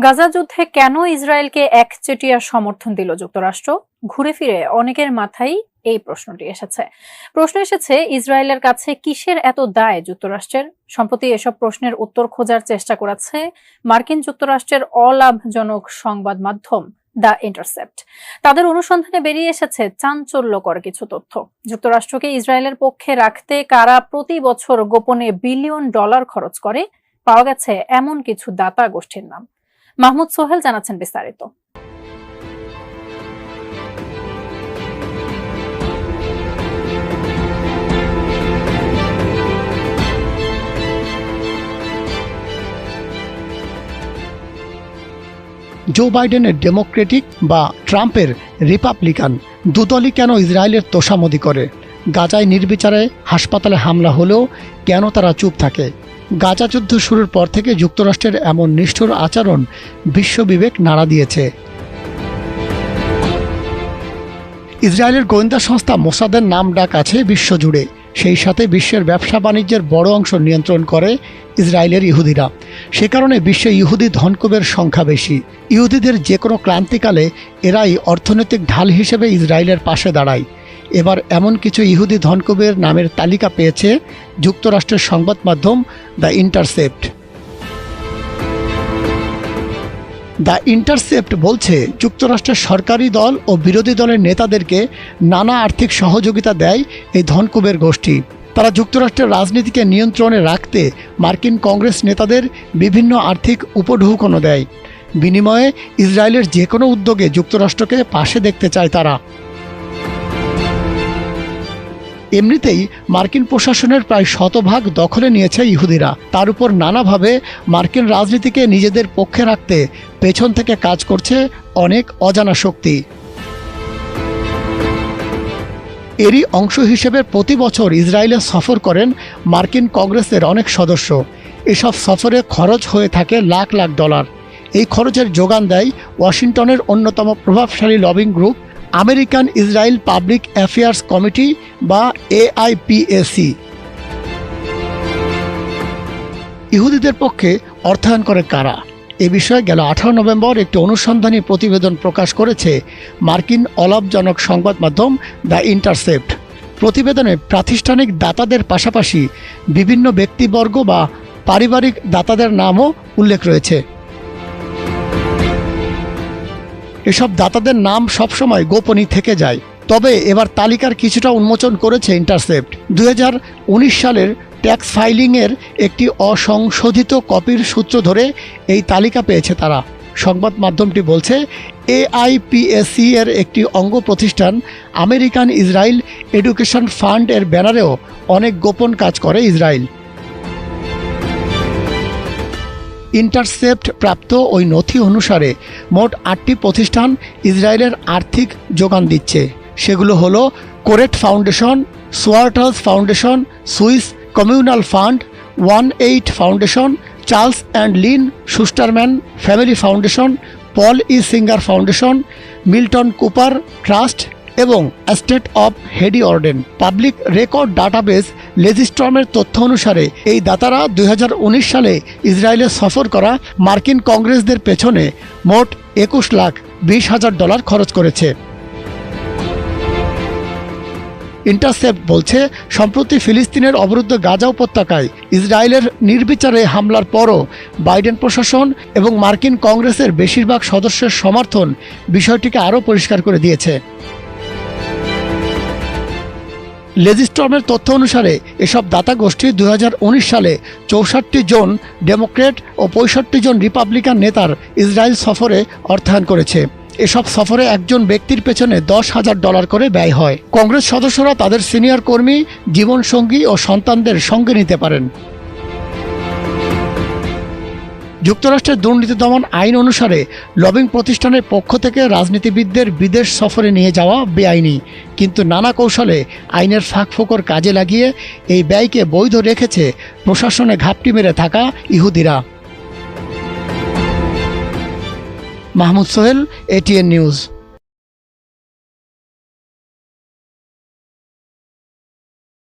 গাজা যুদ্ধে কেন ইসরায়েলকে একচেটিয়া সমর্থন দিল যুক্তরাষ্ট্র? ঘুরে ফিরে অনেকের মাথায় এই প্রশ্নটি এসেছে ইসরায়েলের কাছে কিসের এত দায় যুক্তরাষ্ট্রের? সম্প্রতি এসব প্রশ্নের উত্তর খোঁজার চেষ্টা করেছে মার্কিন যুক্তরাষ্ট্রের অলাভজনক সংবাদ মাধ্যম দ্য ইন্টারসেপ্ট। তাদের অনুসন্ধানে বেরিয়ে এসেছে চাঞ্চল্যকর কিছু তথ্য। যুক্তরাষ্ট্রকে ইসরায়েলের পক্ষে রাখতে কারা প্রতি বছর গোপনে বিলিয়ন ডলার খরচ করে, পাওয়া গেছে এমন কিছু দাতা গোষ্ঠীর নাম। মাহমুদ সোহেল জানাচ্ছেন বিস্তারিত। জো বাইডেনের ডেমোক্রেটিক বা ট্রাম্পের রিপাবলিকান দুদলই কেন ইসরায়েলের তোষামোদি করে? গাজায় নির্বিচারে হাসপাতালে হামলা হলেও কেন তারা চুপ থাকে? গাজা যুদ্ধ শুরুর পর থেকে যুক্তরাষ্ট্রের এমন নিষ্ঠুর আচরণ বিশ্ববিবেক নাড়া দিয়েছে। ইসরায়েলের গোয়েন্দা সংস্থা মোসাদের নাম ডাক আছে বিশ্বজুড়ে। সেই সাথে বিশ্বের ব্যবসা বাণিজ্যের বড় অংশ নিয়ন্ত্রণ করে ইসরায়েলের ইহুদিরা। সে কারণে বিশ্বে ইহুদি ধনকুবের সংখ্যা বেশি। ইহুদিদের যে কোনো ক্রান্তিকালে এরাই অর্থনৈতিক ঢাল হিসেবে ইসরায়েলের পাশে দাঁড়ায়। এবার এমন কিছু ইহুদি ধনকুবের নামের তালিকা পেয়েছে যুক্তরাষ্ট্রের সংবাদ মাধ্যম দ্য ইন্টারসেপ্ট। দ্য ইন্টারসেপ্ট বলছে, যুক্তরাষ্ট্রের সরকারি দল ও বিরোধী দলের নেতাদেরকে নানা আর্থিক সহযোগিতা দেয় এই ধনকুবের গোষ্ঠী। তারা যুক্তরাষ্ট্রের রাজনীতিকে নিয়ন্ত্রণে রাখতে মার্কিন কংগ্রেস নেতাদের বিভিন্ন আর্থিক উপঢৌকনও দেয়। বিনিময়ে ইসরায়েলের যে কোনো উদ্যোগে যুক্তরাষ্ট্রকে পাশে দেখতে চায় তারা। এমনিতেই মার্কিন প্রশাসনের প্রায় শতভাগ দখলে নিয়েছে ইহুদিরা। তার উপর নানাভাবে মার্কিন রাজনীতিকে নিজেদের পক্ষে রাখতে পেছন থেকে কাজ করছে অনেক অজানা শক্তি। এরই অংশ হিসেবে প্রতি বছর ইসরায়েলে সফর করেন মার্কিন কংগ্রেসের অনেক সদস্য। এসব সফরে খরচ হয়ে থাকে লাখ লাখ ডলার। এই খরচের যোগান দেয় ওয়াশিংটনের অন্যতম প্রভাবশালী lobbying group American Israel public affairs committee বা AIPAC। ইহুদিদের পক্ষে অর্থায়ন করে কারা? এ বিষয়ে গেল 18 নভেম্বর একটি অনুসন্ধানী প্রতিবেদন প্রকাশ করেছে মার্কিন অলাভজনক সংবাদ মাধ্যম দ্য ইন্টারসেপ্ট। প্রতিবেদনে প্রাতিষ্ঠানিক দাতাদের পাশাপাশি বিভিন্ন ব্যক্তিবর্গ বা পারিবারিক দাতাদের নামও উল্লেখ রয়েছে। এসব দাতাদের নাম সবসময় গোপনই থেকে যায়। তবে এবার তালিকার কিছুটা উন্মোচন করেছে ইন্টারসেপ্ট। 2019 সালের ট্যাক্স ফাইলিংয়ের একটি অসংশোধিত কপির সূত্র ধরে এই তালিকা পেয়েছে তারা। সংবাদ মাধ্যমটি বলছে, AIPAC এর একটি অঙ্গ প্রতিষ্ঠান আমেরিকান ইসরায়েল এডুকেশন ফান্ড এর ব্যানারেও অনেক গোপন কাজ করে ইসরায়েল। ইন্টারসেপ্ট প্রাপ্ত ওই নথি অনুসারে মোট 8টি প্রতিষ্ঠান ইসরায়েলের আর্থিক যোগান দিচ্ছে। সেগুলো হলো কোরেট ফাউন্ডেশন, সোয়ার্টালস foundation, Swiss communal fund, 18 foundation, Charles and Lynn Schusterman family foundation, Paul E Singer foundation, Milton Cooper trust এবং স্টেট অব হেডি অর্ডেন। পাবলিক রেকর্ড ডাটাবেস লেজিস্ট্রমের তথ্য অনুসারে এই দাতারা 2019 সালে ইসরায়েলে সফর করা মার্কিন কংগ্রেসদের পেছনে মোট $21,20,000 খরচ করেছে। ইন্টারসেপ্ট বলছে, সম্প্রতি ফিলিস্তিনের অবরুদ্ধ গাজা উপত্যকায় ইসরায়েলের নির্বিচারে হামলার পরও বাইডেন প্রশাসন এবং মার্কিন কংগ্রেসের বেশিরভাগ সদস্যের সমর্থন বিষয়টিকে আরও পরিষ্কার করে দিয়েছে। লেজিস্ট্রমের তথ্য অনুসারে এসব দাতা গোষ্ঠী 2019 সালে 64 জন ডেমোক্রেট ও 65 জন রিপাবলিকান নেতার ইসরায়েল সফরে অর্থায়ন করেছে। এসব সফরে একজন ব্যক্তির পেছনে $10,000 করে ব্যয় হয়। কংগ্রেস সদস্যরা তাদের সিনিয়র কর্মী, জীবনসঙ্গী ও সন্তানদের সঙ্গে নিতে পারেন। যুক্তরাষ্ট্রের দুর্নীতি দমন আইন অনুসারে লবিং প্রতিষ্ঠানের পক্ষ থেকে রাজনীতিবিদদের বিদেশ সফরে নিয়ে যাওয়া বেআইনি, কিন্তু নানা কৌশলে আইনের ফাঁকফোকর কাজে লাগিয়ে এই ব্যয়কে বৈধ রেখেছে প্রশাসনে ঘাপটি মেরে থাকা ইহুদিরা। Mahmud Sohel, ATN news.